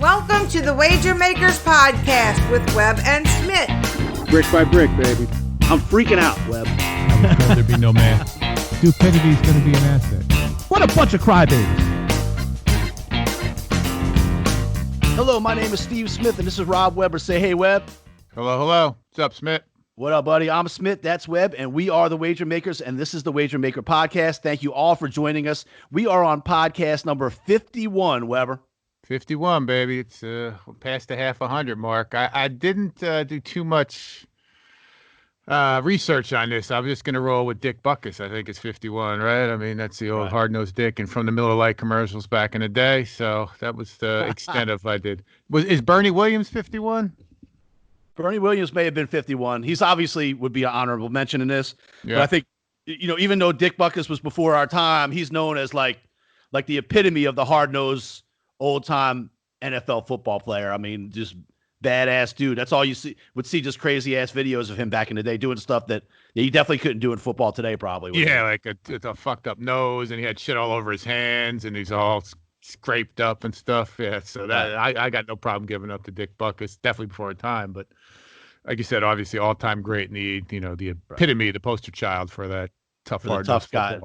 Welcome to the Wager Makers Podcast with Web and Smitt. Brick by brick, baby. I'm freaking out, Web. I was told there'd be no man. Stupidity's going to be an asset. What a bunch of crybabies. Hello, my name is Steve Smith, and this is Rob Weber. Say hey, Web. Hello, hello. What's up, Smith? What up, buddy? I'm Smith. That's Webb, and we are the Wager Makers, and this is the Wager Maker Podcast. Thank you all for joining us. We are on podcast number 51, Weber. 51, baby. It's past the half 100 mark. I didn't do too much research on this. I was just going to roll with Dick Butkus. I think it's 51, right? I mean, that's the old hard-nosed Dick and from the Miller Lite commercials back in the day. So that was the extent of I did. Is Bernie Williams 51? Bernie Williams may have been 51. He's obviously would be an honorable mention in this. Yeah. But I think, even though Dick Butkus was before our time, he's known as like the epitome of the hard-nosed, old-time NFL football player. I mean, just badass dude. That's all you would see just crazy-ass videos of him back in the day doing stuff that you definitely couldn't do in football today, probably. Yeah, like a fucked-up nose, and he had shit all over his hands, and he's all scraped up and stuff. Yeah, so that I got no problem giving up to Dick Butkus. Definitely before our time, but like you said, obviously all-time great, and the epitome, the poster child for that tough guy,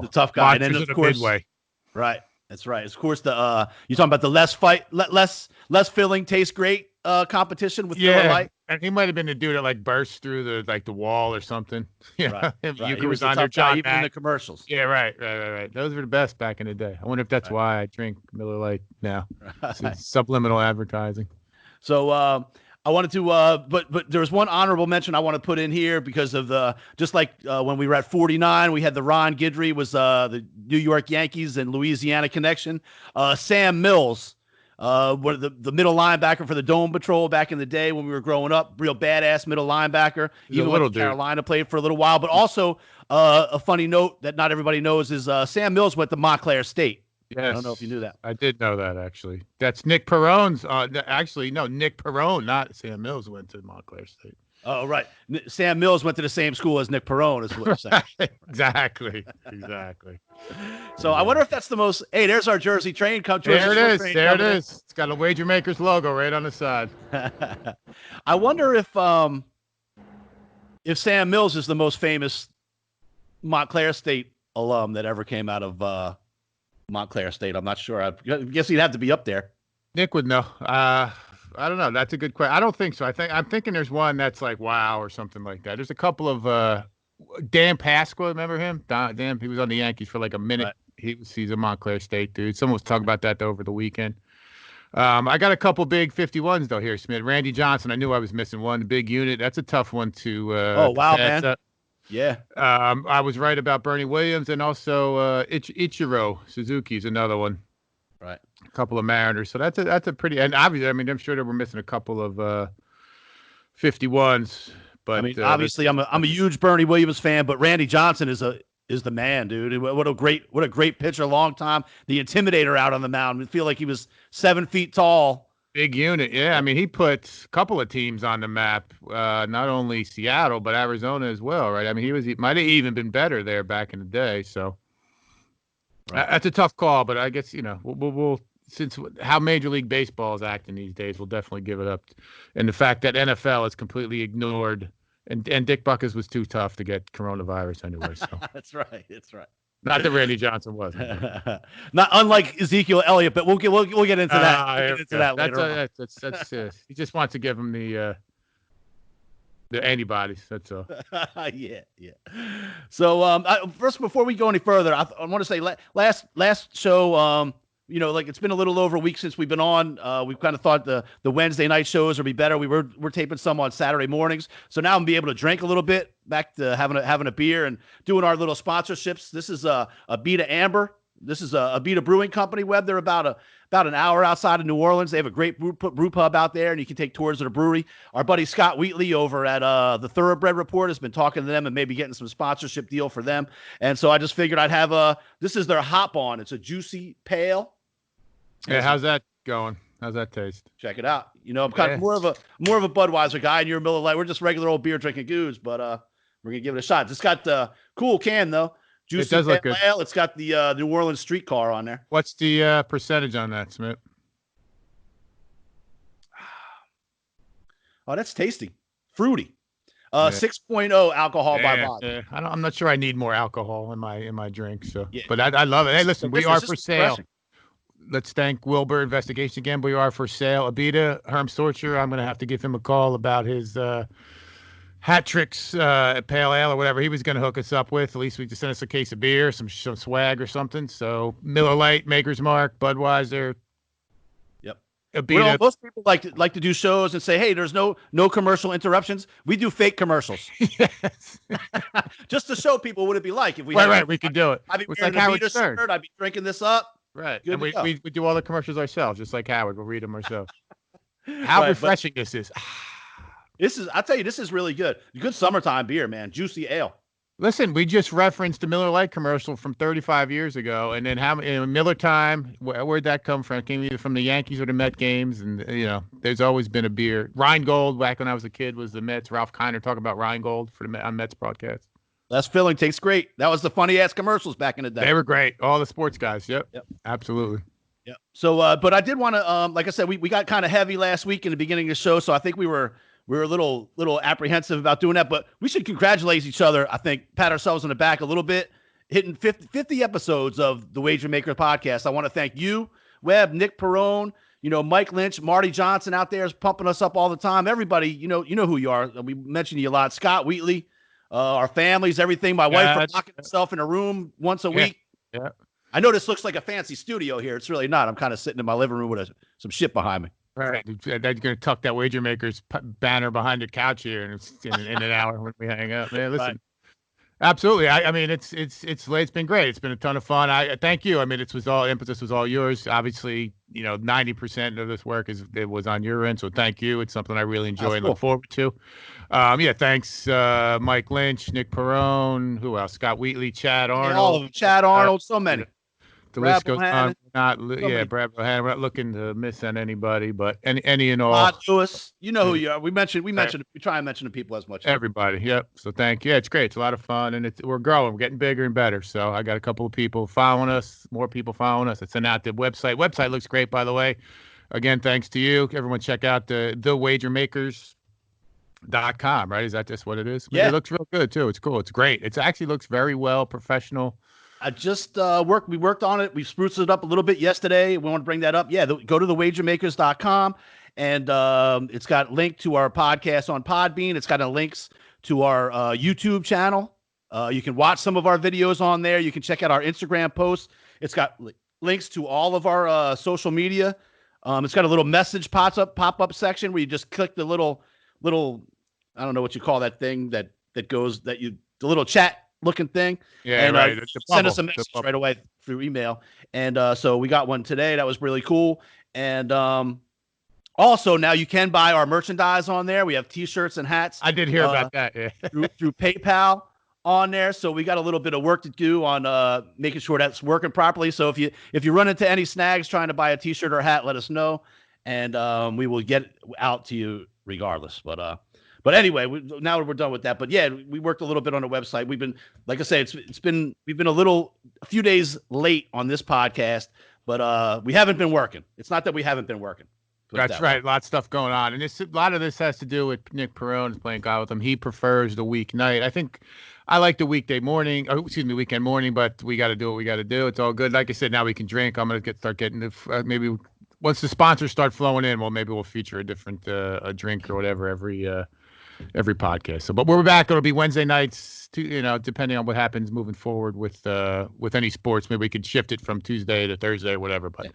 the tough guy, and then of course, midway. Right. That's right. Of course, you're talking about the less filling, tastes great competition with Miller Lite. And he might have been the dude that burst through the wall or something. Yeah, right. He was on there, John, even in the commercials. Yeah, right. Those were the best back in the day. I wonder if that's why I drink Miller Lite now. It's subliminal advertising. So I wanted to, but there was one honorable mention I want to put in here because of just like when we were at 49, we had the Ron Guidry was the New York Yankees and Louisiana connection. Sam Mills, the middle linebacker for the Dome Patrol back in the day when we were growing up, real badass middle linebacker. Even when Carolina played for a little while, but also a funny note that not everybody knows is Sam Mills went to Montclair State. Yes. I don't know if you knew that. I did know that, actually. That's Nick Perrone's. Actually, no, Nick Perrone, not Sam Mills, went to Montclair State. Oh, right. Sam Mills went to the same school as Nick Perrone, is what you're saying. Exactly. So I wonder if that's the most. Hey, there's our Jersey train. There it is. It's got a Wager Makers logo right on the side. I wonder if Sam Mills is the most famous Montclair State alum that ever came out of Montclair State. I'm not sure. I guess he'd have to be up there. Nick would know. I don't know. That's a good question. I don't think so. I'm thinking there's one that's like wow or something like that. There's a couple of Dan Pasqua. Remember him? Dan. He was on the Yankees for like a minute. Right. He's a Montclair State dude. Someone was talking about that over the weekend. I got a couple big 51s though here, Smith. Randy Johnson. I knew I was missing one. The big unit. That's a tough one to. Oh wow, man. Up. Yeah. I was right about Bernie Williams and also Ichiro Suzuki's another one. Right. A couple of Mariners. So that's a pretty, and obviously, I mean, I'm sure that we're missing a couple of 51s. But I mean, obviously, I'm a huge Bernie Williams fan, but Randy Johnson is the man, dude. What a great pitcher, long time. The intimidator out on the mound. I feel like he was 7 feet tall. Big unit, yeah. I mean, he put a couple of teams on the map, not only Seattle, but Arizona as well, right? I mean, he might have even been better there back in the day. So that's a tough call, but I guess, we'll since how Major League Baseball is acting these days, we'll definitely give it up. And the fact that NFL is completely ignored, and Dick Butkus was too tough to get coronavirus anyway. So That's right. Not that Randy Johnson wasn't. Not unlike Ezekiel Elliott, but we'll get into that. We'll get into that later on. That's he just wants to give him the antibodies. That's all. Yeah. So first, before we go any further, I want to say last show. It's been a little over a week since we've been on. We've kind of thought the Wednesday night shows would be better. We're taping some on Saturday mornings, so now I'm gonna be able to drink a little bit, back to having a beer and doing our little sponsorships. This is a Beta Amber. This is a Beta Brewing Company. Web. They're about an hour outside of New Orleans. They have a great brew pub out there, and you can take tours of the brewery. Our buddy Scott Wheatley over at the Thoroughbred Report has been talking to them and maybe getting some sponsorship deal for them. And so I just figured I'd have this is their Hop On. It's a juicy pale. Yeah, how's that going? How's that taste? Check it out. I'm kind of more of a Budweiser guy, and you're a Miller Lite. We're just regular old beer drinking goons, but we're gonna give it a shot. It's got the cool can though. Juicy. It does look good. It's got the New Orleans streetcar on there. What's the percentage on that, Smith? Oh, that's tasty. Fruity. Yeah. 6.0 alcohol by volume. I'm not sure I need more alcohol in my drink. So, Yeah. but I love it. Hey, listen, we are for sale. Refreshing. Let's thank Wilbur Investigation again. We are for sale. Abita Herm Storcher. I'm going to have to give him a call about his hat tricks pale ale or whatever he was going to hook us up with. At least we just sent us a case of beer, some swag or something. So Miller Lite, Maker's Mark, Budweiser. Yep. Abita. Most people like to do shows and say, hey, there's no commercial interruptions. We do fake commercials. Yes. Just to show people what it'd be like if we right. We could do it. I'd be It's wearing like a Howard Abita Stern. shirt. I'd be drinking this up. Right. Good And to go. we do all the commercials ourselves, just like Howard. We'll read them ourselves. How Right, refreshing this is. I'll tell you, this is really good. Good summertime beer, man. Juicy ale. Listen, we just referenced the Miller Lite commercial from 35 years ago, and then Miller Time. Where'd that come from? It came either from the Yankees or the Met games, and there's always been a beer. Rheingold, back when I was a kid, was the Mets. Ralph Kiner talking about Rheingold on Mets broadcast. Less filling tastes great. That was the funny ass commercials back in the day. They were great. All the sports guys. Yep. Absolutely. Yeah. So, but I did want to, like I said, we got kind of heavy last week in the beginning of the show, so I think we were a little apprehensive about doing that, but we should congratulate each other. I think pat ourselves on the back a little bit, hitting 50 episodes of the Wager Maker podcast. I want to thank you, Webb, Nick Perrone, Mike Lynch, Marty Johnson out there is pumping us up all the time. Everybody, you know who you are. We mentioned you a lot. Scott Wheatley, our families, everything. My wife locking herself in a room once a week. Yeah. I know this looks like a fancy studio here. It's really not. I'm kind of sitting in my living room with some shit behind me. Right. They're going to tuck that Wager Makers banner behind the couch here and it's in an hour when we hang up. Man, listen. Right. Absolutely. I mean, it's been great. It's been a ton of fun. I thank you. I mean, emphasis was all yours. Obviously, 90% of this work was on your end. So thank you. It's something I really enjoy and look forward to. Thanks, Mike Lynch, Nick Perrone, who else? Scott Wheatley, Chad Arnold. Yeah, all of them. Chad Arnold, so many. The list goes on. Brad Bohannon. We're not looking to miss on anybody, but any and all. Todd Lewis, you know who you are. We mentioned. We try and mention the people as much. Everybody. Yep. So thank you. Yeah, it's great. It's a lot of fun, and we're growing. We're getting bigger and better. So I got a couple of people following us. More people following us. It's an active website. Website looks great, by the way. Again, thanks to you. Everyone, check out the wagermakers.com. Right? Is that just what it is? Yeah. It looks real good too. It's cool. It's great. It actually looks very well professional. I just we worked on it. We spruced it up a little bit yesterday. We want to bring that up. Yeah, go to thewagermakers.com, and it's got link to our podcast on Podbean. It's got links to our YouTube channel. You can watch some of our videos on there. You can check out our Instagram posts. It's got links to all of our social media. It's got a little message pop-up section where you just click the little I don't know what you call that thing that goes the little chat looking thing. Yeah, and, right. Send us a message right away through email. And so we got one today. That was really cool. And also now you can buy our merchandise on there. We have T-shirts and hats. I did hear about that. Yeah. through PayPal on there. So we got a little bit of work to do on making sure that's working properly. So if you run into any snags trying to buy a T-shirt or a hat, let us know, and we will get it out to you regardless. But anyway, now we're done with that. But yeah, we worked a little bit on the website. We've been, like I say, we've been a few days late on this podcast, but we haven't been working. It's not that we haven't been working. That's right. A lot of stuff going on. And a lot of this has to do with Nick Perrone playing golf with him. He prefers the weeknight. I think I like the weekend morning, but we got to do what we got to do. It's all good. Like I said, now we can drink. I'm going to start getting maybe once the sponsors start flowing in, maybe we'll feature a different a drink or whatever every podcast. So, but we're back. It'll be Wednesday nights, depending on what happens moving forward with any sports. Maybe we could shift it from Tuesday to Thursday or whatever. But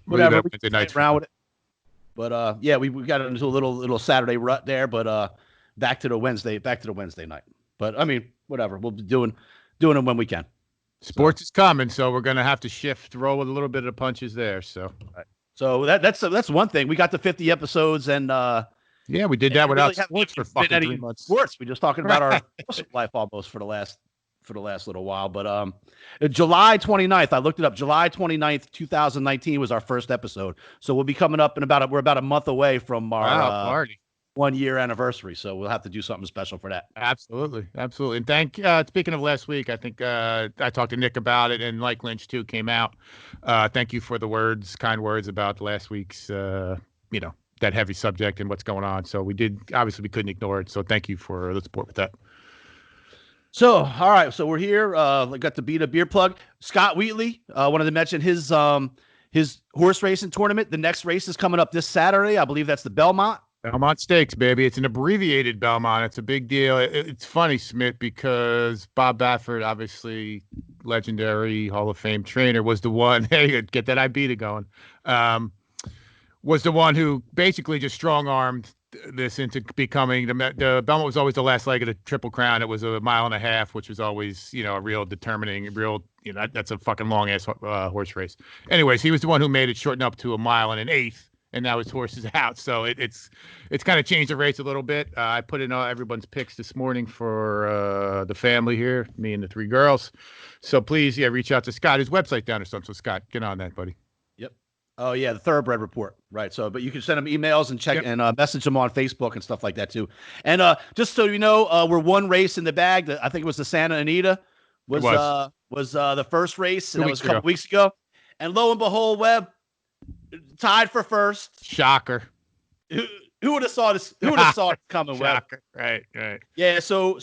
whatever, we can play around with it. But we got into a little Saturday rut there. But back to the Wednesday night. But I mean, whatever. We'll be doing them when we can. Sports is coming, so we're gonna have to roll with a little bit of punches there. So, right. So that's one thing. We got to 50 episodes and. Yeah, we did that without sports for fucking 3 months. Sports. We're just talking about our life almost for the last little while. But July 29th, I looked it up. July 29th, 2019 was our first episode. So we'll be coming up we're about a month away from our party 1 year anniversary. So we'll have to do something special for that. Absolutely. And speaking of last week, I think I talked to Nick about it, and Mike Lynch too came out. Thank you for the kind words about last week's, that heavy subject and what's going on. So we couldn't ignore it. So thank you for the support with that. So, all right. So we're here. I got the Beat a Beer plug. Scott Wheatley wanted to mention his horse racing tournament. The next race is coming up this Saturday. I believe that's the Belmont. Belmont Stakes, baby. It's an abbreviated Belmont. It's a big deal. It's funny, Smitt, because Bob Baffert, obviously legendary Hall of Fame trainer, was the one. Hey, get that IBETA going. Was the one who basically just strong-armed this into becoming the Belmont was always the last leg of the Triple Crown. It was a mile and a half, which was always, a real determining, that's a fucking long ass horse race. Anyways, he was the one who made it shorten up to a mile and an eighth, and now his horse is out. So it's kind of changed the race a little bit. I put in everyone's picks this morning for the family here, me and the three girls. So please, reach out to Scott. His website down or something. So Scott, get on that, buddy. Oh yeah, the Thoroughbred Report, right? So, but you can send them emails and check and message them on Facebook and stuff like that too. And just so you know, we're one race in the bag. I think it was the Santa Anita was the first race, and that was a couple weeks ago. And lo and behold, Webb tied for first. Shocker. Who would have saw this? Who would have saw it coming? Shocker. Webb? Right. Yeah. So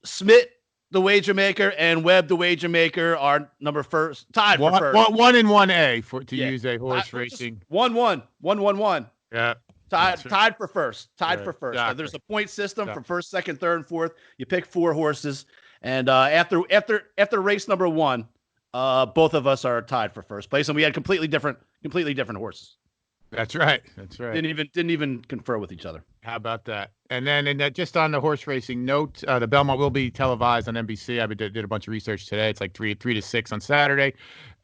Smitt, the wager maker, and Webb, the wager maker, are tied for first. 1 and 1A to use a horse racing. 1-1. Yeah. Tied for first. Exactly. There's a point system for first, second, third, and fourth. You pick 4 horses, and after race number 1, both of us are tied for first place, and we had completely different horses. That's right. Didn't even confer with each other. How about that? And then just on the horse racing note, the Belmont will be televised on NBC. I did a bunch of research today. It's like 3 to 6 on Saturday.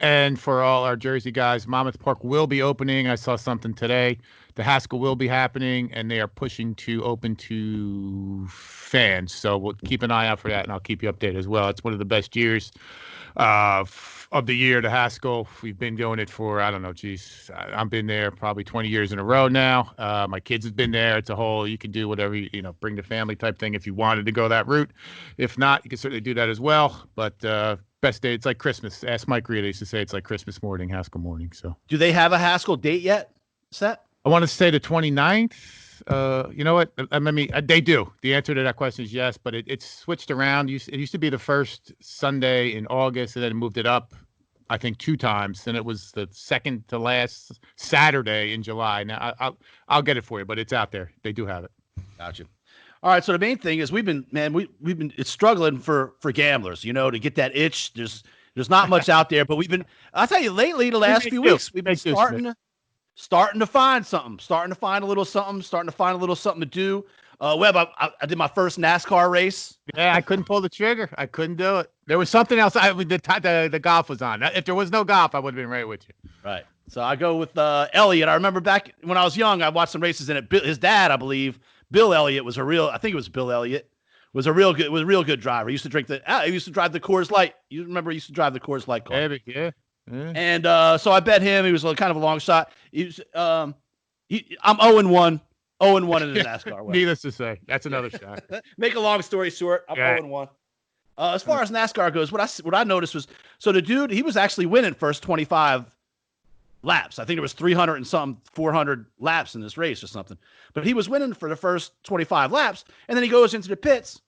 And for all our Jersey guys, Monmouth Park will be opening. I saw something today. The Haskell will be happening, and they are pushing to open to fans. So we'll keep an eye out for that, and I'll keep you updated as well. It's one of the best years of the year, the Haskell. We've been doing it for, I don't know, I've been there probably 20 years in a row now. My kids have been there. It's a whole, you can do whatever, bring the family type thing if you wanted to go that route. If not, you can certainly do that as well. But best day, it's like Christmas. Ask Mike Reed. They used to say it's like Christmas morning, Haskell morning. So, do they have a Haskell date yet set? I want to say the 29th. You know what? I mean, they do. The answer to that question is yes, but it's switched around. It used to be the first Sunday in August, and then it moved it up, I think, 2 times. Then it was the second to last Saturday in July. Now I'll get it for you, but it's out there. They do have it. Gotcha. All right. So the main thing is we've been it's struggling for gamblers, to get that itch. There's not much out there, but I'll tell you, lately, the last few weeks, we've been starting to find something, starting to find a little something to do. Webb, I did my first NASCAR race. Yeah, I couldn't pull the trigger. I couldn't do it. There was something else. The golf was on. If there was no golf, I would have been right with you. Right. So I go with Elliott. I remember back when I was young, I watched some races in it. His dad, I believe, Bill Elliott, I think it was Bill Elliott, was a real good driver. He used to drive the Coors Light. You remember he used to drive the Coors Light car. Yeah. And so I bet him. He was kind of a long shot. I'm 0-1 in the NASCAR. Needless to say, that's another shot. Make a long story short, I'm 0-1. As far as NASCAR goes, what I noticed was, so the dude, he was actually winning first 25 laps. I think there was 300 and something, 400 laps in this race or something. But he was winning for the first 25 laps, and then he goes into the pits.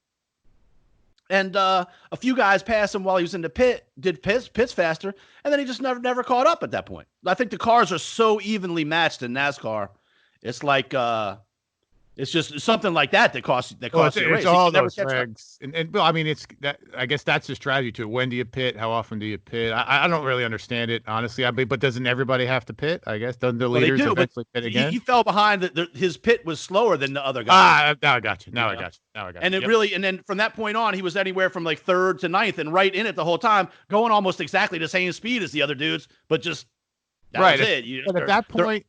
And a few guys passed him while he was in the pit, did pits faster, and then he just never caught up at that point. I think the cars are so evenly matched in NASCAR. It's like it's just something like that costs you a race. It's all those regs. And Bill, I mean, it's that. I guess that's the strategy too. When do you pit? How often do you pit? I don't really understand it, honestly. But doesn't everybody have to pit? I guess doesn't the leaders eventually pit again? He fell behind. His pit was slower than the other guys. Now I got you. And and then from that point on, he was anywhere from like 3rd to 9th and right in it the whole time, going almost exactly the same speed as the other dudes, but just that was it. But at that point,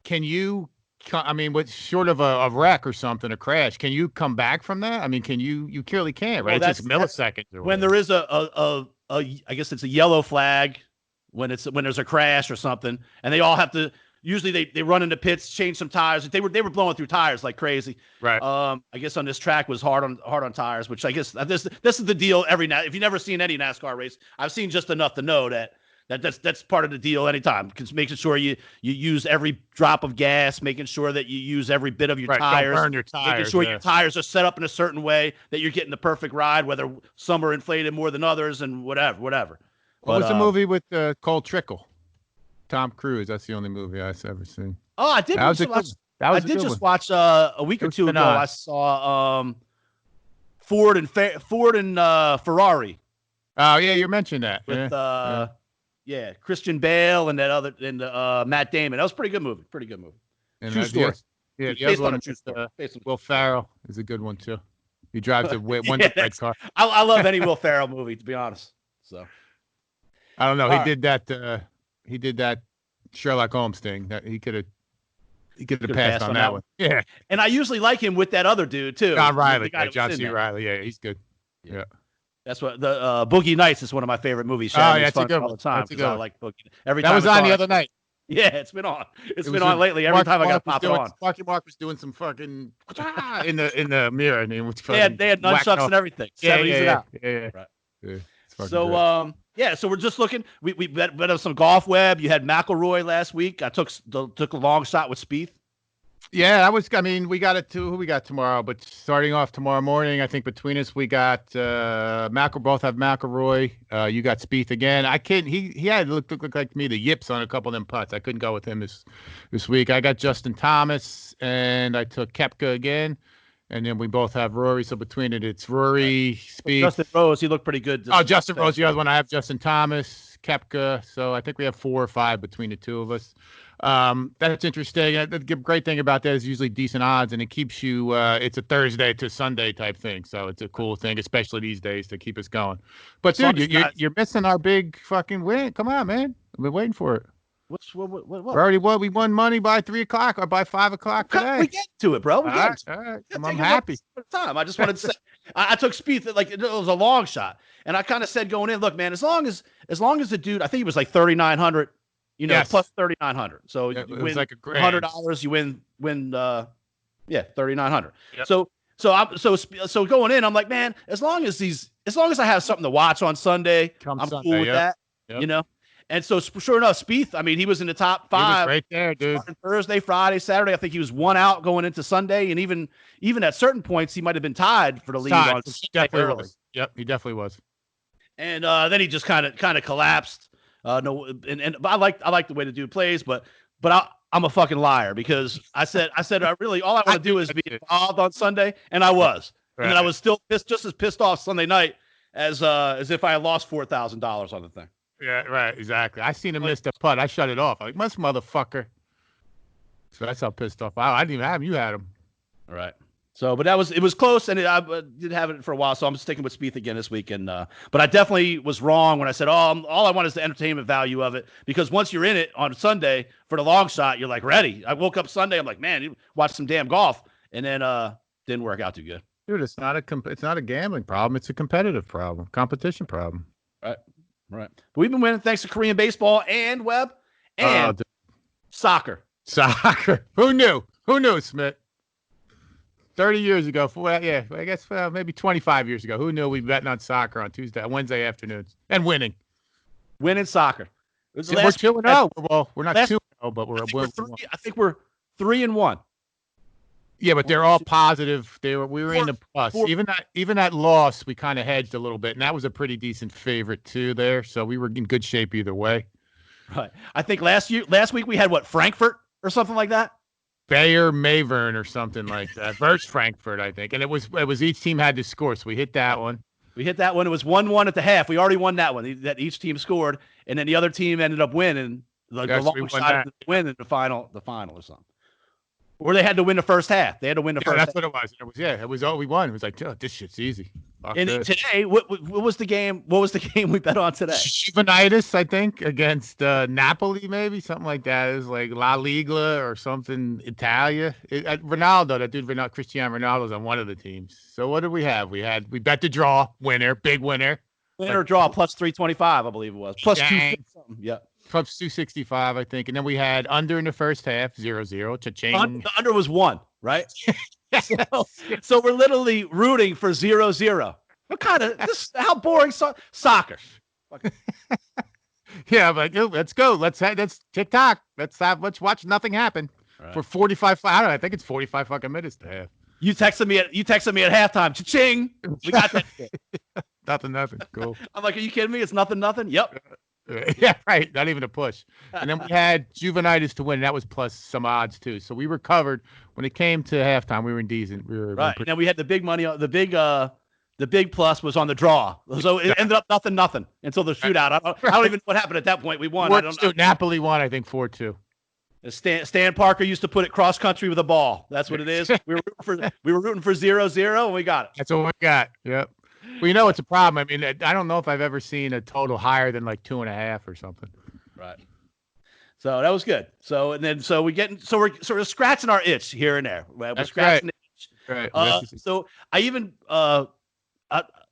can you? I mean, what's short of a wreck or something, a crash? Can you come back from that? I mean, you clearly can't, right? Well, it's just milliseconds. When there is I guess it's a yellow flag when there's a crash or something, and they all have to. Usually they run into pits, change some tires. They were blowing through tires like crazy. Right. I guess on this track was hard on tires, which I guess this is the deal every night. If you've never seen any NASCAR race, I've seen just enough to know that That's part of the deal anytime. Making sure you use every drop of gas, making sure that you use every bit of your tires, don't burn your tires, making sure your tires are set up in a certain way that you're getting the perfect ride, whether some are inflated more than others and whatever. What was the movie with Cole Trickle? Tom Cruise. That's the only movie I've ever seen. Oh, I did. I did just watch a week or two ago. I saw Ford and Ferrari. Oh yeah, you mentioned that with Christian Bale and Matt Damon. That was a pretty good movie. And true story. Yeah, the other one with Will Ferrell is a good one too. He drives a red car. I love any Will Ferrell movie, to be honest. So I don't know. He did that Sherlock Holmes thing. That he could have passed on that one. Yeah. And I usually like him with that other dude too. John Riley. John C. Riley. Yeah, he's good. Yeah. That's what the Boogie Nights is one of my favorite movies. It's a good all the time. That's a good I like Boogie. Every that time was on the other night. Yeah, it's been on. It's been on lately. Every time I got to pop it on. Marky Mark was doing some fucking in the mirror, and he was they had nunchucks and everythking. Yeah. Right. Yeah. So so we're just looking. We bet on some golf. Web. You had McIlroy last week. I took a long shot with Spieth. Yeah, we got it too. Who we got tomorrow? But starting off tomorrow morning, I think between us we got both have McIlroy. You got Spieth again. I can't. He had looked like to me the yips on a couple of them putts. I couldn't go with him this week. I got Justin Thomas and I took Koepka again, and then we both have Rory. So between it's Rory, Spieth, Justin Rose. He looked pretty good. Justin Rose. The other one I have Justin Thomas, Koepka. So I think we have 4 or 5 between the two of us. That's interesting. The great thing about that is usually decent odds, and it keeps you. It's a Thursday to Sunday type thing, so it's a cool thing, especially these days, to keep us going. But dude, you're missing our big fucking win. Come on, man. I've been waiting for it. What? We already won. We won money by 3 o'clock or by 5 o'clock today. We get to it, bro. All right. I'm happy. Time. I just wanted to say, I took Spieth like it was a long shot, and I kind of said going in, look, man, as long as the dude, I think he was like 3,900. Yes. Plus 3,900. So you win like $100. You win 3,900. Yep. So going in, I'm like, man, as long as I have something to watch on Sunday, I'm cool with that. Yep. And so sure enough, Spieth, I mean, he was in the top 5. He was right there, dude. Thursday, Friday, Saturday. I think he was 1 out going into Sunday, and even at certain points, he might have been tied for the lead on definitely was. Yep, he definitely was. And then he just kind of collapsed. But I like the way the dude plays, but I'm a fucking liar because I said all I want to do is be involved on Sunday, and I was, right. And I was still just as pissed off Sunday night as if I had lost $4,000 on the thing. Yeah, right, exactly. I seen him miss the putt. I shut it off. I'm like, this motherfucker. So that's how pissed off I didn't even have him. You had him. All right. So, but it was close, and I did have it for a while, so I'm sticking with Spieth again this week. And but I definitely was wrong when I said, all I want is the entertainment value of it, because once you're in it on Sunday for the long shot, you're like ready. I woke up Sunday, I'm like, man, you watch some damn golf, and then didn't work out too good. Dude, it's not a gambling problem. It's a competitive problem, competition problem. Right. But we've been winning thanks to Korean baseball and Web and soccer. Who knew, Smitt? 30 years ago, I guess maybe 25 years ago. Who knew we'd be betting on soccer on Wednesday afternoons and winning soccer? We're 2-0. Well, we're not 2-0, but we're I think we're 3-1. Yeah, but they're all positive. We were in the plus. Even that loss, we kind of hedged a little bit, and that was a pretty decent favorite too there. So we were in good shape either way. Right. I think last week we had Frankfurt or something like that. Bayer Mayvern or something like that versus Frankfurt, I think. And it was each team had to score, so we hit that one. It was 1-1 at the half. We already won that one. That each team scored, and then the other team ended up winning. The long shot to win in the final or something. Or they had to win the first half. They had to win the first half. That's what it was. It was all we won. It was like, this shit's easy. And today, what was the game? What was the game we bet on today? Juventus, I think, against Napoli, maybe something like that. It was like La Liga or something, Italia. Ronaldo, that dude, Cristiano Ronaldo's on one of the teams. So what did we have? We bet the draw, big winner. Winner draw plus 325, I believe it was. Plus 2 something. Yeah. Plus 265, I think. And then we had under in the first half, 0-0. Cha-ching. The under was 1, right? So we're literally rooting for 0-0. What kind of how boring soccer? Yeah, but let's go. Let's TikTok. Let's watch nothing happen for 45. I don't know. I think it's 45 fucking minutes to have. You texted me at halftime. Cha-ching. We got that shit. Nothing. Cool. I'm like, are you kidding me? It's nothing. Yep. Yeah, right. Not even a push. And then we had Juvenitis to win. That was plus some odds too. So we were covered. When it came to halftime, we were in decent. We were right. And then we had the big money. The big plus was on the draw. So it ended up nothing until the shootout. I don't even know what happened at that point. We won. I don't know. Napoli won, I think 4-2. Stan Parker used to put it cross country with a ball. That's what it is. We were rooting for 0-0, and we got it. That's what we got. Yep. Well, you know it's a problem. I mean, I don't know if I've ever seen a total higher than like 2.5 or something. Right. So that was good. So we're scratching our itch here and there. We're scratching the itch. Right. So I even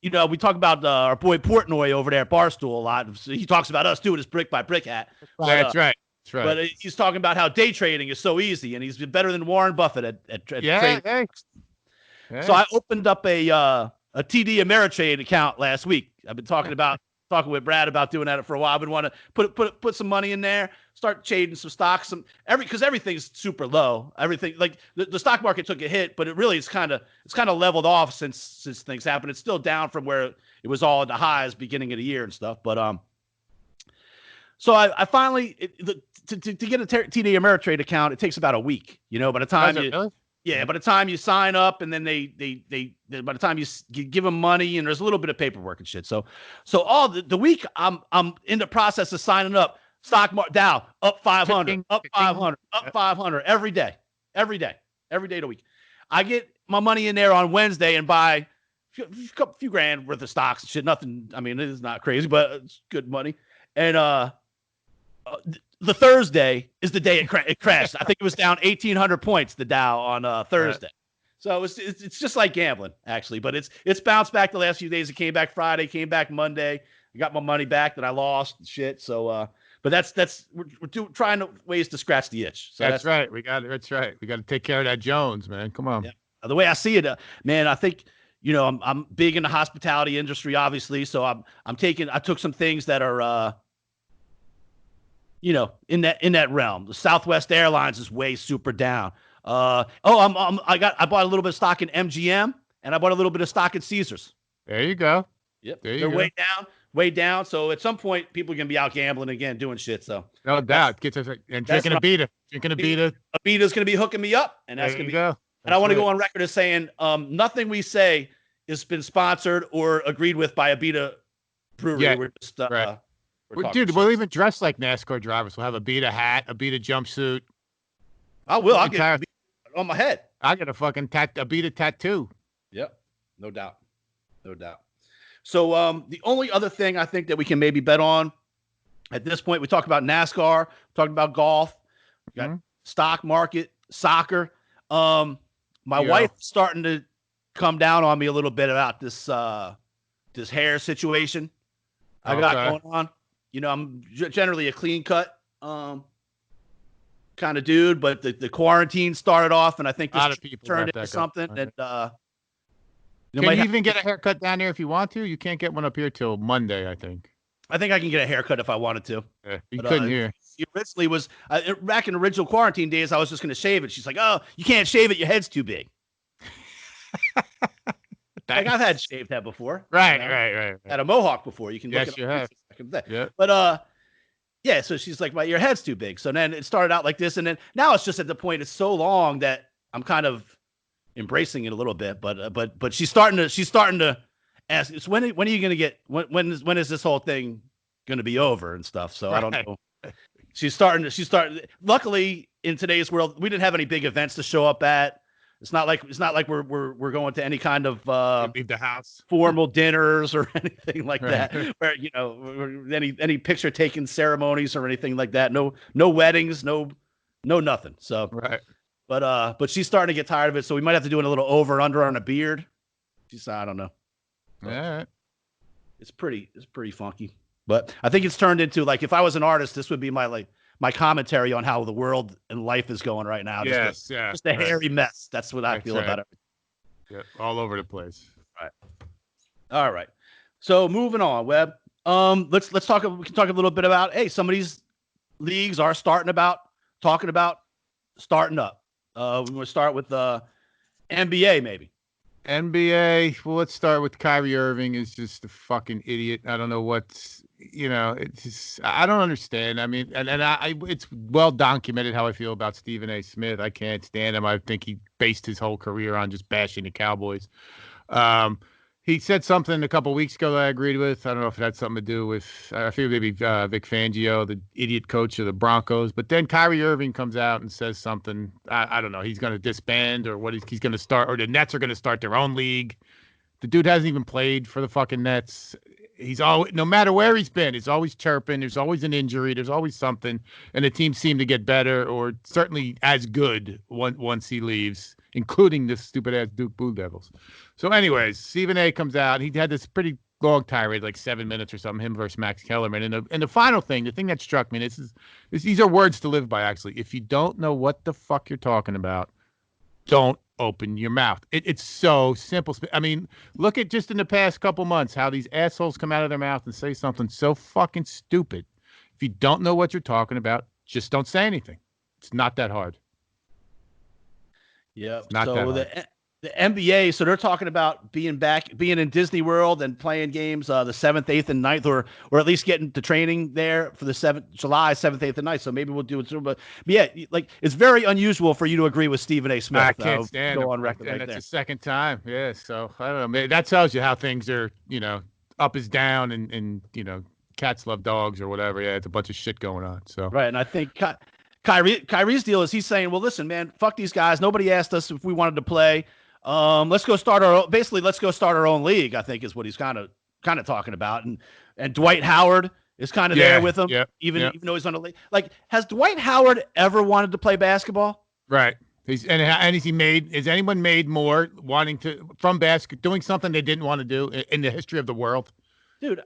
we talk about our boy Portnoy over there at Barstool a lot. He talks about us too with his brick by brick hat. That's right. But he's talking about how day trading is so easy, and he's been better than Warren Buffett at trading. Thanks. So I opened up a TD Ameritrade account last week. I've been talking with Brad about doing that for a while. I've been wanting to put some money in there, start trading some stocks, because everything's super low. Everything like the stock market took a hit, but it's kind of leveled off since things happened. It's still down from where it was all at the highs beginning of the year and stuff. But so I finally to get a TD Ameritrade account, it takes about a week. By the time by the time you sign up, and then they by the time you give them money, and there's a little bit of paperwork and shit. So all the week I'm in the process of signing up. Dow up 500, up 500, up 500 every day of the week. I get my money in there on Wednesday and buy a few grand worth of stocks and shit. Nothing. I mean, it is not crazy, but it's good money. And the Thursday is the day it crashed. I think it was down 1,800 points, the Dow, on Thursday. Right. So it's just like gambling, actually. But it's bounced back the last few days. It came back Friday, came back Monday. I got my money back that I lost and shit. So, but we're trying ways to scratch the itch. So that's right. That's right. We got to take care of that Jones, man. Come on. Yeah. The way I see it, man, I think I'm big in the hospitality industry, obviously. So I took some things that are in that realm. The Southwest Airlines is way super down. I bought a little bit of stock in MGM, and I bought a little bit of stock in Caesars. There you go. Yep. They're way down. So at some point, people are gonna be out gambling again, doing shit. So no doubt, and drinking a beta. A beta's gonna be hooking me up, and that's gonna be. Go. And I want to go on record as saying, nothing we say has been sponsored or agreed with by a beta brewery. Yeah. We're just we'll even dress like NASCAR drivers. We'll have a beta hat, a beta jumpsuit. I will. I'll get on my head. I get a fucking a beta tattoo. Yep. No doubt. So the only other thing I think that we can maybe bet on at this point, we talked about NASCAR, talked about golf, we got stock market, soccer. My wife's starting to come down on me a little bit about this hair situation I got going on. I'm generally a clean cut kind of dude, but the quarantine started off, and I think this turned into something that can you even get a haircut down there if you want to? You can't get one up here till Monday, I think. I think I can get a haircut if I wanted to. Yeah, you couldn't here. He originally was back in original quarantine days. I was just going to shave it. She's like, "Oh, you can't shave it. Your head's too big." Like I've had shaved head before. Right. Had a mohawk before. You can look you have. Yeah. But yeah. So she's like, "Your head's too big." So then it started out like this, and then now it's just at the point it's so long that I'm kind of embracing it a little bit. But she's starting to ask, "It's when are you going to get when is this whole thing going to be over and stuff?" So I don't know. She's starting. Luckily, in today's world, we didn't have any big events to show up at. It's not like we're going to any kind of leave the house, formal dinners or anything like that. Where any picture taking ceremonies or anything like that. No weddings, no nothing. So right. But she's starting to get tired of it. So we might have to do a little over under on a beard. She's I don't know. All right. It's pretty funky. But I think it's turned into like if I was an artist, this would be my commentary on how the world and life is going right now. Just a hairy mess. That's what I feel about it. Yeah, all over the place. Right. All right. So moving on, Webb. Let's talk. We can talk a little bit about some of these leagues are talking about starting up. We want to start with NBA maybe. NBA. Well, let's start with Kyrie Irving is just a fucking idiot. I don't know what's it's just I don't understand. I mean, and I it's well documented how I feel about Stephen A. Smith. I can't stand him. I think he based his whole career on just bashing the Cowboys. He said something a couple of weeks ago that I agreed with. I don't know if it had something to do with, I feel maybe Vic Fangio, the idiot coach of the Broncos. But then Kyrie Irving comes out and says something. I don't know. He's going to disband or what he's going to start, or the Nets are going to start their own league. The dude hasn't even played for the fucking Nets. He's always, no matter where he's been, he's always chirping. There's always an injury. There's always something. And the team seemed to get better or certainly as good once he leaves, including the stupid-ass Duke Blue Devils. So anyways, Stephen A. comes out. He had this pretty long tirade, like 7 minutes or something, him versus Max Kellerman. And the final thing, the thing that struck me, these are words to live by, actually. If you don't know what the fuck you're talking about, don't open your mouth. It's so simple. I mean, look at just in the past couple months how these assholes come out of their mouth and say something so fucking stupid. If you don't know what you're talking about, just don't say anything. It's not that hard. Yeah. Not so that the NBA, so they're talking about being in Disney World and playing games the 7th, 8th, and 9th, or at least getting to training there for the July 7th, 8th, and 9th. So maybe we'll do it soon. But yeah, like it's very unusual for you to agree with Stephen A. Smith. I can't stand go him. on record and right that's there. the second time. Yeah. So I don't know. That tells you how things are, up is down and cats love dogs or whatever. Yeah. It's a bunch of shit going on. So. Right. And I think Kyrie's deal is he's saying, well, listen, man, fuck these guys. Nobody asked us if we wanted to play. Let's go start our own league, I think is what he's kind of talking about. And Dwight Howard is kind of there with him, even though he's on a league. Like, has Dwight Howard ever wanted to play basketball? Right. Has anyone made more wanting to from doing something they didn't want to do in the history of the world? Dude,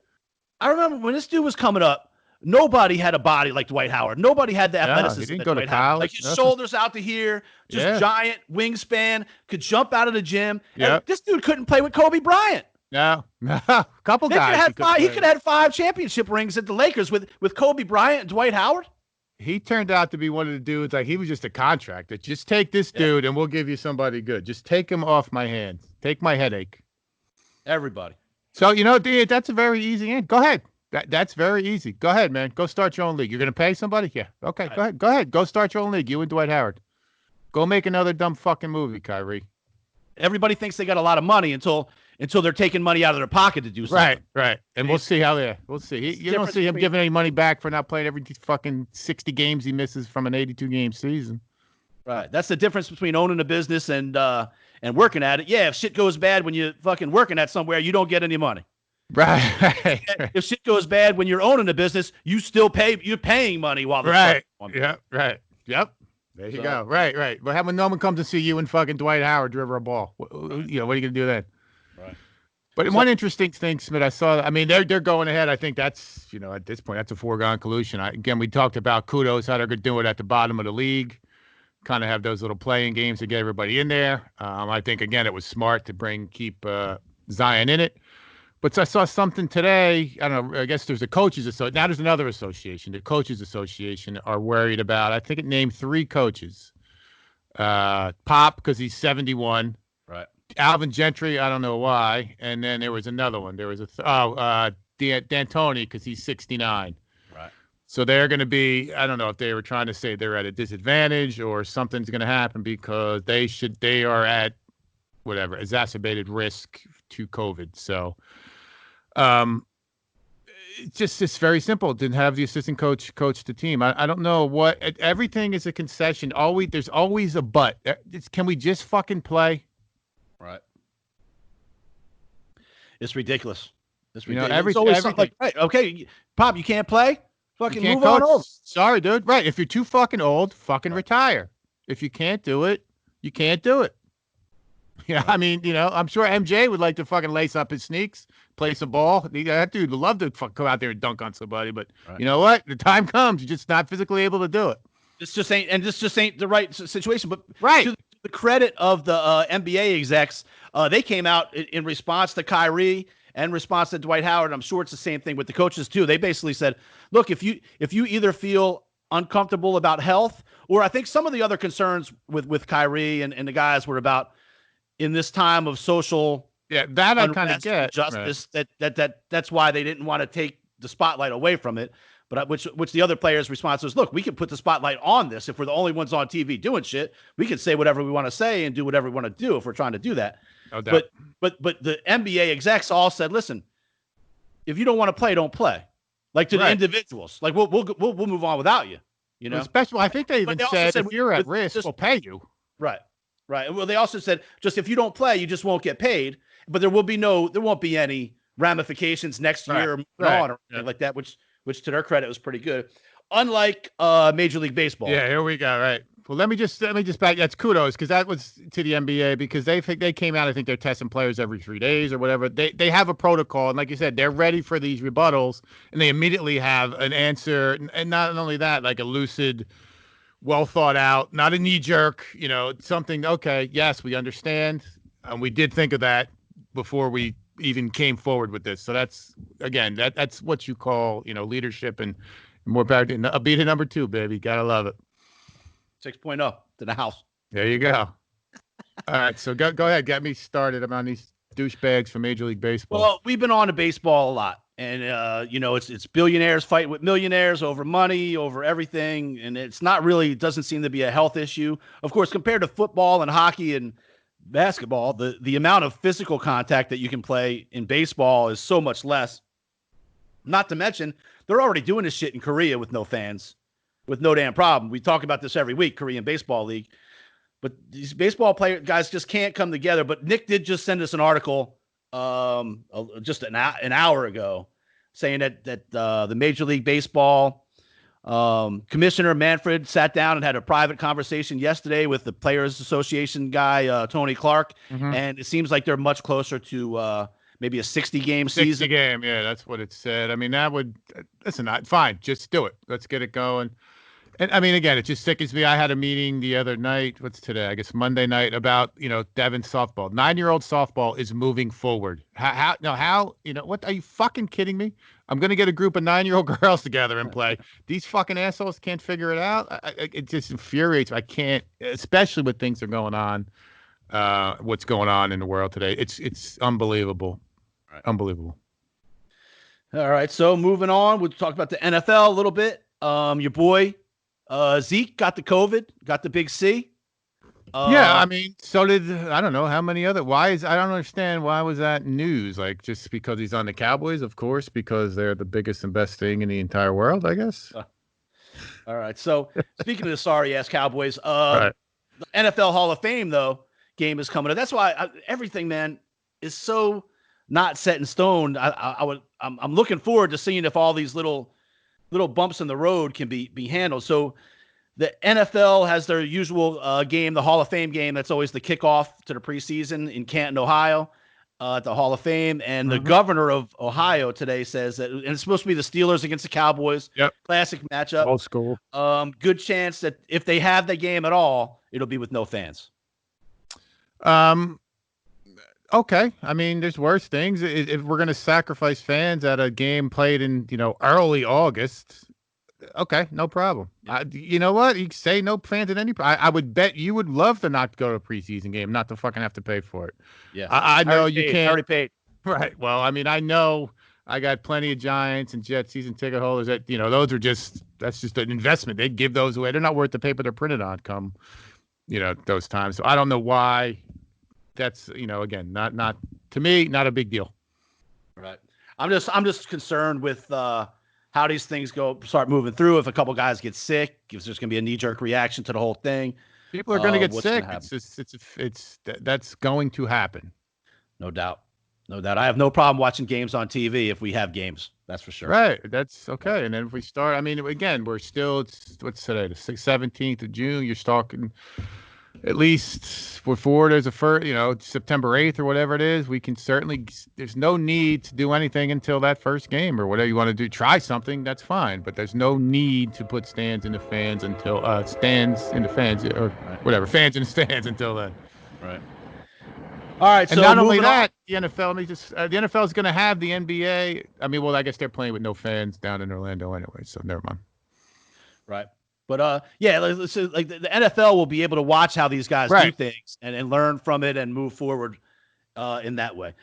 I remember when this dude was coming up, nobody had a body like Dwight Howard. Nobody had the athleticism. He didn't go to college. Like his shoulders out to here, just giant wingspan, could jump out of the gym. And this dude couldn't play with Kobe Bryant. No. Couple guys. He could have had 5 championship rings at the Lakers with Kobe Bryant and Dwight Howard. He turned out to be one of the dudes, like he was just a contractor. Just take this dude and we'll give you somebody good. Just take him off my hands. Take my headache. Everybody. So, that's a very easy end. Go ahead. That's very easy. Go ahead, man. Go start your own league. You're going to pay somebody? Yeah. Okay, go ahead. Go ahead. Go start your own league. You and Dwight Howard. Go make another dumb fucking movie, Kyrie. Everybody thinks they got a lot of money until they're taking money out of their pocket to do something. Right. And we'll see we'll see. You don't see him giving any money back for not playing every fucking 60 games he misses from an 82-game season. Right. That's the difference between owning a business and working at it. Yeah, if shit goes bad when you're fucking working at somewhere, you don't get any money. Right. If shit goes bad when you're owning a business, you're paying money while the right. Yep. There you go. Right. But when no one comes to see you and fucking Dwight Howard deliver a ball, what are you gonna do then? Right. But one interesting thing, Smith, I saw. I mean, they're going ahead. I think that's at this point that's a foregone conclusion. Again, we talked about kudos how they're gonna do it at the bottom of the league, kind of have those little playing games to get everybody in there. I think again it was smart to keep Zion in it. But I saw something today. I don't know. I guess there's a coaches association. Now there's another association. The coaches association are worried about. I think it named 3 coaches. Pop because he's 71. Right. Alvin Gentry. I don't know why. And then there was another one. There was D'Antoni because he's 69. Right. So they're going to be. I don't know if they were trying to say they're at a disadvantage or something's going to happen because they are at whatever exacerbated risk to COVID. So. It's very simple. Didn't have the assistant coach the team. I don't know what. Everything is a concession. There's always a but. Can we just fucking play? Right. It's ridiculous. It's ridiculous. It's always something like, right, okay, Pop, you can't play. Fucking move on over. Sorry, dude. Right. If you're too fucking old, fucking retire. If you can't do it, you can't do it. Yeah, I mean, I'm sure MJ would like to fucking lace up his sneaks, play some ball. That dude would love to go out there and dunk on somebody, but you know what? The time comes, you're just not physically able to do it. This just ain't the right situation. But right. To the credit of the NBA execs, they came out in response to Kyrie and response to Dwight Howard. I'm sure it's the same thing with the coaches too. They basically said, look, if you either feel uncomfortable about health, or I think some of the other concerns with Kyrie and the guys were about in this time of social that I kind of get justice, right. That's why they didn't want to take the spotlight away from it. But which the other players' response was, look, we can put the spotlight on this. If we're the only ones on TV doing shit, we can say whatever we want to say and do whatever we want to do if we're trying to do that. No doubt. But the NBA execs all said, listen, if you don't want to play, don't play. Like to the individuals, like we'll move on without you. You know, especially I think they even said if you're at risk, we'll pay you. Right. Well, they also said just if you don't play, you just won't get paid. But there won't be any ramifications next year or anything like that, which to their credit was pretty good. Unlike Major League Baseball. Yeah, here we go. Right. Well, let me just back. That's kudos because that was to the NBA because they came out. I think they're testing players every 3 days or whatever. They have a protocol, and like you said, they're ready for these rebuttals, and they immediately have an answer. And not only that, like a lucid, well thought out, not a knee jerk. You know, something. Okay, yes, we understand, and we did think of that before we even came forward with this. So that's that's what you call leadership and more power. Beat it number 2, baby. Gotta love it. 6.0 to the house. There you go. All right, so go ahead. Get me started. I'm on these douchebags from Major League Baseball. Well, we've been on to baseball a lot, and it's billionaires fighting with millionaires over money, over everything, and it doesn't seem to be a health issue. Of course, compared to football and hockey and basketball, the amount of physical contact that you can play in baseball is so much less. Not to mention, they're already doing this shit in Korea with no fans. With no damn problem. We talk about this every week, Korean Baseball League. But these baseball guys just can't come together. But Nick did just send us an article just an hour ago saying that the Major League Baseball Commissioner Manfred sat down and had a private conversation yesterday with the Players Association guy, Tony Clark. Mm-hmm. And it seems like they're much closer to maybe a 60-game season. 60 game, yeah, that's what it said. I mean, that would listen. Fine, just do it. Let's get it going. And I mean, again, it just sickens me. I had a meeting the other night. What's today? I guess Monday night about Devon softball. 9-year-old softball is moving forward. How? What? Are you fucking kidding me? I'm gonna get a group of 9-year-old girls together and play. These fucking assholes can't figure it out. It just infuriates me. I can't, especially with things that are going on. What's going on in the world today? It's unbelievable. Right. Unbelievable. All right, so moving on, we'll talk about the NFL a little bit. Your boy Zeke got the COVID, got the big C. Yeah, I mean, so did I don't know how many other. I don't understand why was that news? Like just because he's on the Cowboys, of course, because they're the biggest and best thing in the entire world, I guess. All right. So speaking of the sorry ass Cowboys, right. The NFL Hall of Fame game is coming up. That's why everything, man, is so not set in stone. I'm looking forward to seeing if all these little bumps in the road can be handled. So the NFL has their usual game, the Hall of Fame game. That's always the kickoff to the preseason in Canton, Ohio, at the Hall of Fame. And the governor of Ohio today says that, and it's supposed to be the Steelers against the Cowboys. Yep. Classic matchup. Old school. Good chance that if they have the game at all, it'll be with no fans. Okay. I mean, there's worse things. If we're going to sacrifice fans at a game played in, early August, okay, no problem. You know what? You say no fans at any. I would bet you would love to not go to a preseason game, not to fucking have to pay for it. Yeah, I know you can't. Already paid. Right. Well, I mean, I know I got plenty of Giants and Jets season ticket holders that those are that's just an investment. They give those away. They're not worth the paper they're printed on. Come, those times. So I don't know why. That's again not to me not a big deal. Right. I'm just concerned with how these things start moving through. If a couple guys get sick, if there's going to be a knee-jerk reaction to the whole thing, people are going to get sick. That's going to happen. No doubt. I have no problem watching games on TV if we have games. That's for sure. Right. That's okay. And then if we start, I mean, again, we're still what's today, the 17th of June. You're talking. At least before there's a first, September 8th or whatever it is, we can certainly, there's no need to do anything until that first game or whatever you want to do. Try something, that's fine. But there's no need to put stands in the fans until, stands in the fans or whatever, fans in the stands until then. Right. All right. And So not only moving on. that, the NFL. Let me just. The NFL is going to have the NBA. I mean, well, I guess they're playing with no fans down in Orlando anyway, so never mind. Right. But yeah, let's say, like the NFL will be able to watch how these guys do Right. things and learn from it and move forward in that way.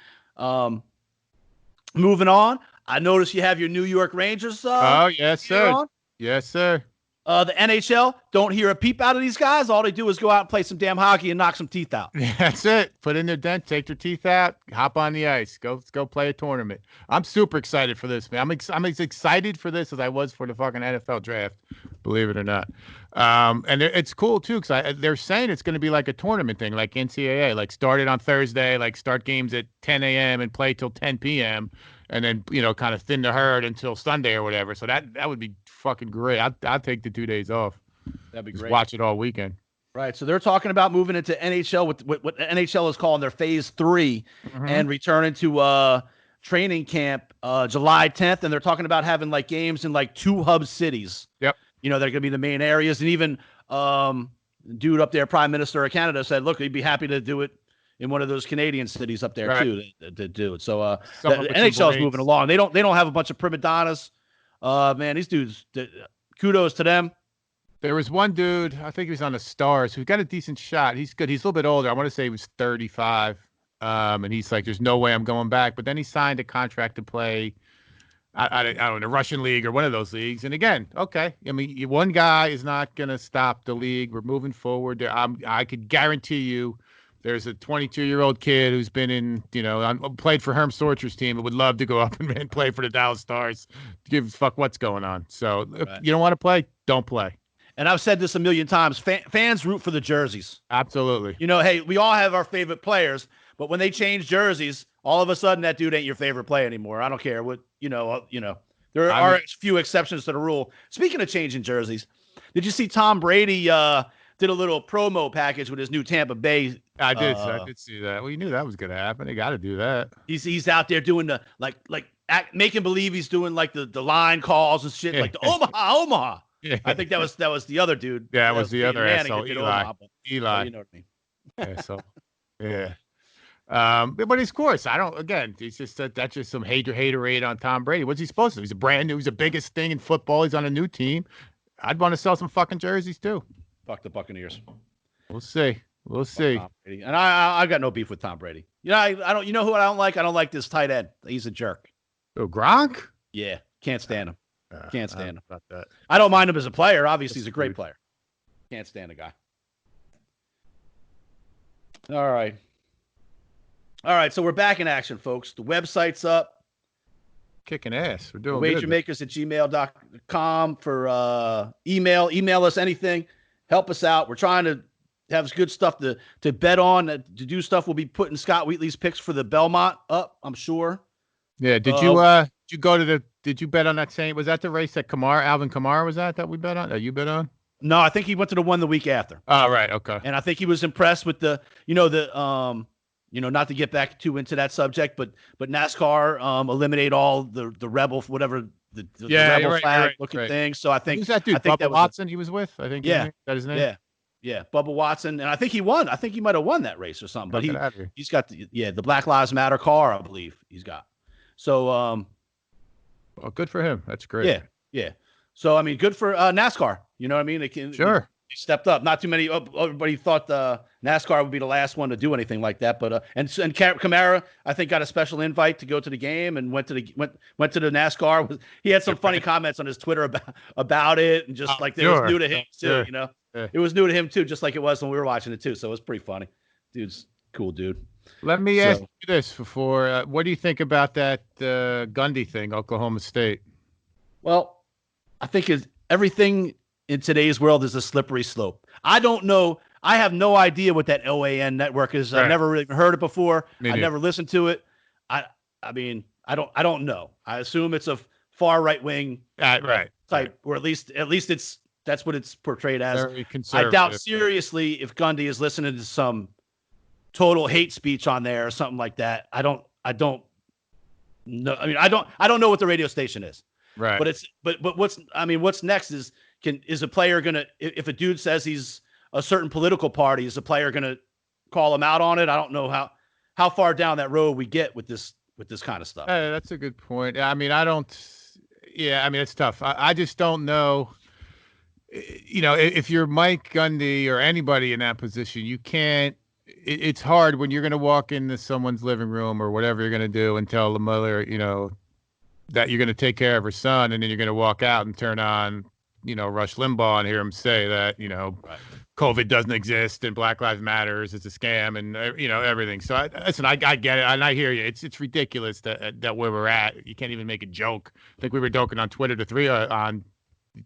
Moving on, I noticed you have your New York Rangers. Oh yes, sir. On. Yes, sir. The NHL don't hear a peep out of these guys. All they do is go out and play some damn hockey and knock some teeth out. That's it. Put in their dent, take their teeth out, hop on the ice, go play a tournament. I'm super excited for this, man. I'm as excited for this as I was for the fucking NFL draft, believe it or not. And it's cool too because they're saying it's going to be like a tournament thing, like NCAA, like start it on Thursday, like start games at 10 a.m. and play till 10 p.m. and then kind of thin the herd until Sunday or whatever. So that would be fucking great. I'd take the 2 days off. That'd be Just great. watch it all weekend. Right. So they're talking about moving into NHL with what NHL is calling their phase 3 and returning to training camp July 10th. And they're talking about having like games in like 2 hub cities. Yep. They're going to be the main areas. And even dude up there, Prime Minister of Canada, said, look, he'd be happy to do it in one of those Canadian cities up there too to do it. So the NHL is moving along. They don't have a bunch of prima donnas. Man, these dudes, kudos to them. There was one dude, I think he was on the Stars, who got a decent shot. He's good. He's a little bit older. I want to say he was 35. And he's like, there's no way I'm going back. But then he signed a contract to play, I don't know, the Russian league or one of those leagues. And again, okay. I mean, one guy is not going to stop the league. We're moving forward. I could guarantee you there's a 22-year-old kid who's been in, played for Herm Sorcher's team and would love to go up and play for the Dallas Stars. Give a fuck what's going on. So if you don't want to play, don't play. And I've said this a million times. Fans root for the jerseys. Absolutely. Hey, we all have our favorite players, but when they change jerseys, all of a sudden that dude ain't your favorite player anymore. I don't care what, there are a few exceptions to the rule. Speaking of changing jerseys, did you see Tom Brady did a little promo package with his new Tampa Bay? I did see that. Well, you knew that was going to happen. They got to do that. He's out there doing the making believe he's doing like the line calls and shit, like the Omaha. Yeah. I think that was the other dude. Yeah, it was the other asshole, Eli. You know what I mean? Yeah, so yeah. But of course, it's just that's just some haterade on Tom Brady. What's he supposed to do? He's he's the biggest thing in football. He's on a new team. I'd want to sell some fucking jerseys too. Fuck the Buccaneers. We'll see. And I got no beef with Tom Brady. I don't. You know who I don't like? I don't like this tight end. He's a jerk. Oh, Gronk? Yeah, can't stand him. Can't stand him. About that. I don't mind him as a player. Obviously, he's a great player. Can't stand the guy. All right. So we're back in action, folks. The website's up. Kicking ass. We're doing good. wagermakers@gmail.com for email. Email us anything. Help us out. We're trying to have good stuff to bet on, to do stuff. We'll be putting Scott Wheatley's picks for the Belmont up, I'm sure. Yeah. Did you bet on that same? Was that the race that Alvin Kamara was that we bet on? That you bet on? No, I think he went to the one the week after. Oh, right. Okay. And I think he was impressed with not to get back too into that subject, but NASCAR eliminate all the rebel, whatever the rebel flag looking thing. So I think who's that dude? Bubba Watson he was with. I think. Yeah. That his name. Yeah. Bubba Watson, and I think he won. I think he might have won that race or something. But he's got the Black Lives Matter car, I believe he's got. So well, good for him. That's great. Yeah. So I mean, good for NASCAR. You know what I mean? Sure. He stepped up. Not too many. Everybody thought NASCAR would be the last one to do anything like that. But and Camara, I think, got a special invite to go to the game and went to the NASCAR. He had some funny comments on his Twitter about it, and just it was new to him too. Yeah. It was new to him too, just like it was when we were watching it too. So it was pretty funny. Dude's cool, dude. Let me ask you this before. What do you think about that Gundy thing, Oklahoma State? Well, I think everything in today's world is a slippery slope. I don't know. I have no idea what that OAN network is. I've never really heard it before. I never listened to it. I mean, I don't know. I assume it's a far right wing type, or at least that's what it's portrayed as. Very conservative. I doubt seriously if Gundy is listening to some total hate speech on there or something like that. I don't know. I mean, I don't know what the radio station is. Right. But what's next is a player gonna, if a dude says he's a certain political party, is a player gonna call him out on it? I don't know how. how far down that road we get with this kind of stuff. That's a good point. I mean, I don't. Yeah, I mean, it's tough. I just don't know. You know, if you're Mike Gundy or anybody in that position, you can't. It's hard when you're going to walk into someone's living room or whatever you're going to do and tell the mother, you know, that you're going to take care of her son, and then you're going to walk out and turn on, you know, Rush Limbaugh and hear him say that, you know, right, COVID doesn't exist and Black Lives Matters is a scam and, you know, everything. So listen, I get it. And I hear you. It's ridiculous that where we're at, you can't even make a joke. I think we were joking on Twitter on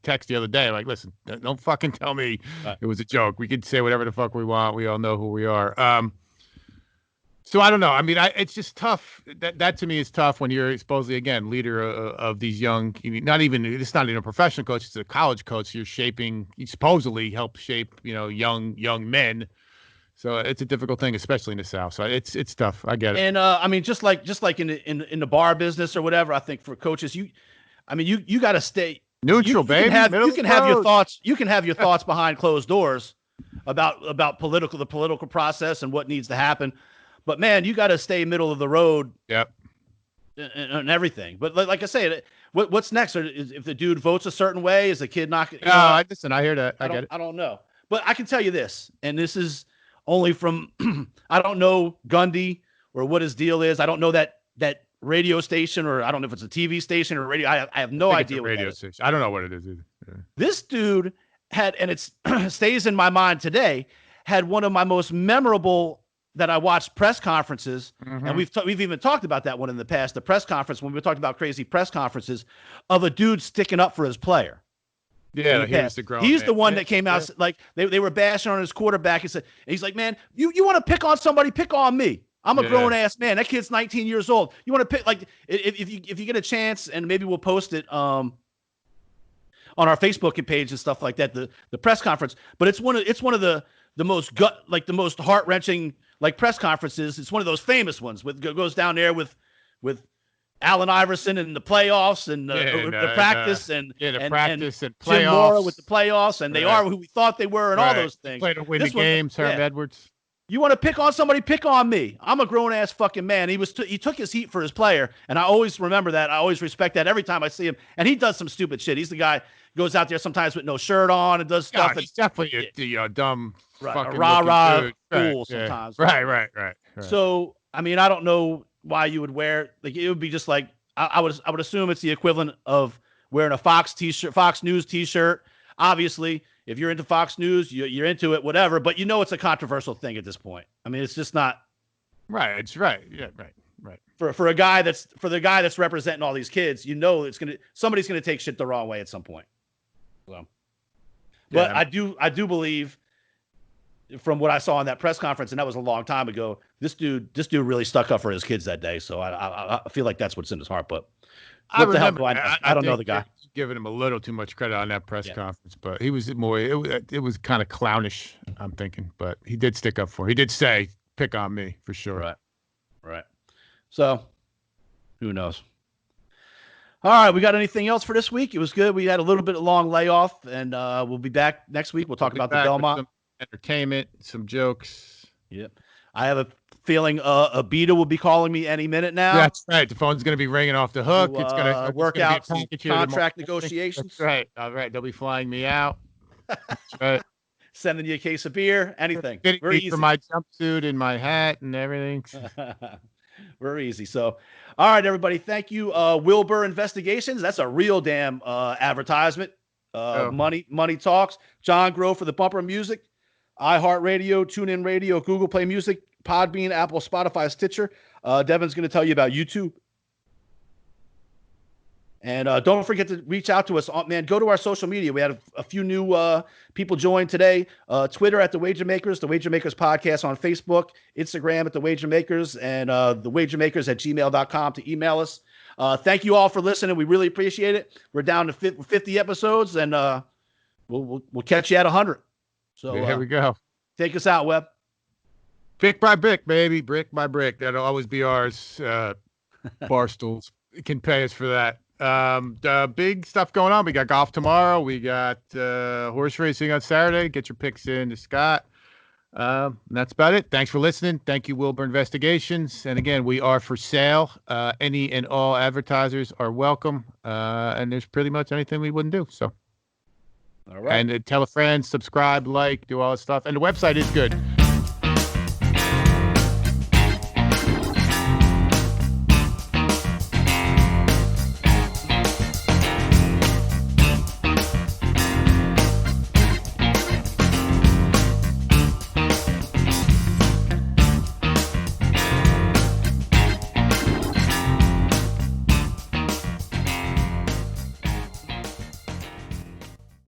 text the other day. Like, listen, don't fucking tell me it was a joke. We could say whatever the fuck we want. We all know who we are. So I don't know. I mean, it's just tough. That to me is tough when you're supposedly, again, leader of these young, it's not even a professional coach, it's a college coach. You supposedly help shape, you know, young men. So it's a difficult thing, especially in the South. So it's tough. I get it. And I mean, just like in the bar business or whatever, I think for coaches, you got to stay neutral, baby. You can have your thoughts. You can have your thoughts behind closed doors about the political process and what needs to happen. But man, you got to stay middle of the road. Yep. And everything. But like I say, what's next? If the dude votes a certain way, is the kid not? Listen, I hear that. I get it. I don't know. But I can tell you this, and this is only from I don't know Gundy or what his deal is. I don't know that radio station, or I don't know if it's a TV station or radio. I have no idea what radio station. I don't know what it is either. Yeah. This dude had, and it stays in my mind today, had one of my most memorable that I watched press conferences, and we've even talked about that one in the past. The press conference when we talked about crazy press conferences of a dude sticking up for his player. Yeah, he's the one that came out like they were bashing on his quarterback and said, and he's like, man, you want to pick on somebody, pick on me. I'm a grown ass man. That kid's 19 years old. You want to pick, like, if you get a chance, and maybe we'll post it on our Facebook page and stuff like that, the press conference. But it's one of the most the most heart-wrenching like press conferences. It's one of those famous ones goes down there with Allen Iverson and the playoffs and the practice and playoffs. Jim Mora with the playoffs, and they are who we thought they were, and all those things. Play to win the games, Herm Edwards. You want to pick on somebody, pick on me. I'm a grown ass fucking man. He took his heat for his player, and I always remember that. I always respect that every time I see him. And he does some stupid shit. He's the guy goes out there sometimes with no shirt on and does stuff. He's definitely a dumb fucking rah fool sometimes. Right. So I mean, I don't know why you would wear, like, it would be just like I would assume it's the equivalent of wearing a Fox News t-shirt. Obviously, if you're into Fox News, you're into it, whatever. But it's a controversial thing at this point. I mean, it's just not right. It's right. Yeah, right. For the guy that's representing all these kids, somebody's gonna take shit the wrong way at some point. So, but I do believe, from what I saw in that press conference, and that was a long time ago, this dude really stuck up for his kids that day. So I feel like that's what's in his heart. But what the hell do I know? I don't know the guy. Giving him a little too much credit on that press conference, but he was more. It was kind of clownish, I'm thinking, but he did stick up for. He did say, "Pick on me," for sure. Right. So, who knows? All right, we got anything else for this week? It was good. We had a little bit of long layoff, and we'll be back next week. We'll talk about the Belmont. Some entertainment, some jokes. Yep. I have a feeling Abita will be calling me any minute now. That's right. The phone's going to be ringing off the hook. It's going to work out some contract negotiations. That's right. All right. They'll be flying me out. That's right. Sending you a case of beer, anything. Very easy. For my jumpsuit and my hat and everything. Very easy. So, all right, everybody. Thank you. Wilbur Investigations. That's a real damn advertisement. Money Talks. John Grove for the bumper music. iHeartRadio, TuneIn Radio, Google Play Music, Podbean, Apple, Spotify, Stitcher. Devin's going to tell you about YouTube. And don't forget to reach out to us. Man, go to our social media. We had a few new people join today. Twitter at The Wager Makers, The Wager Makers Podcast on Facebook, Instagram at The Wager Makers, and The Wager Makers at gmail.com to email us. Thank you all for listening. We really appreciate it. We're down to 50 episodes, and we'll catch you at 100. So here we go. Take us out, Webb. Brick by brick, baby. Brick by brick. That'll always be ours. Barstools can pay us for that. Big stuff going on. We got golf tomorrow. We got horse racing on Saturday. Get your picks in to Scott. That's about it. Thanks for listening. Thank you, Wilbur Investigations. And again, we are for sale. Any and all advertisers are welcome. And there's pretty much anything we wouldn't do. So, All right. and tell a friend, subscribe, like, do all that stuff. And the website is good.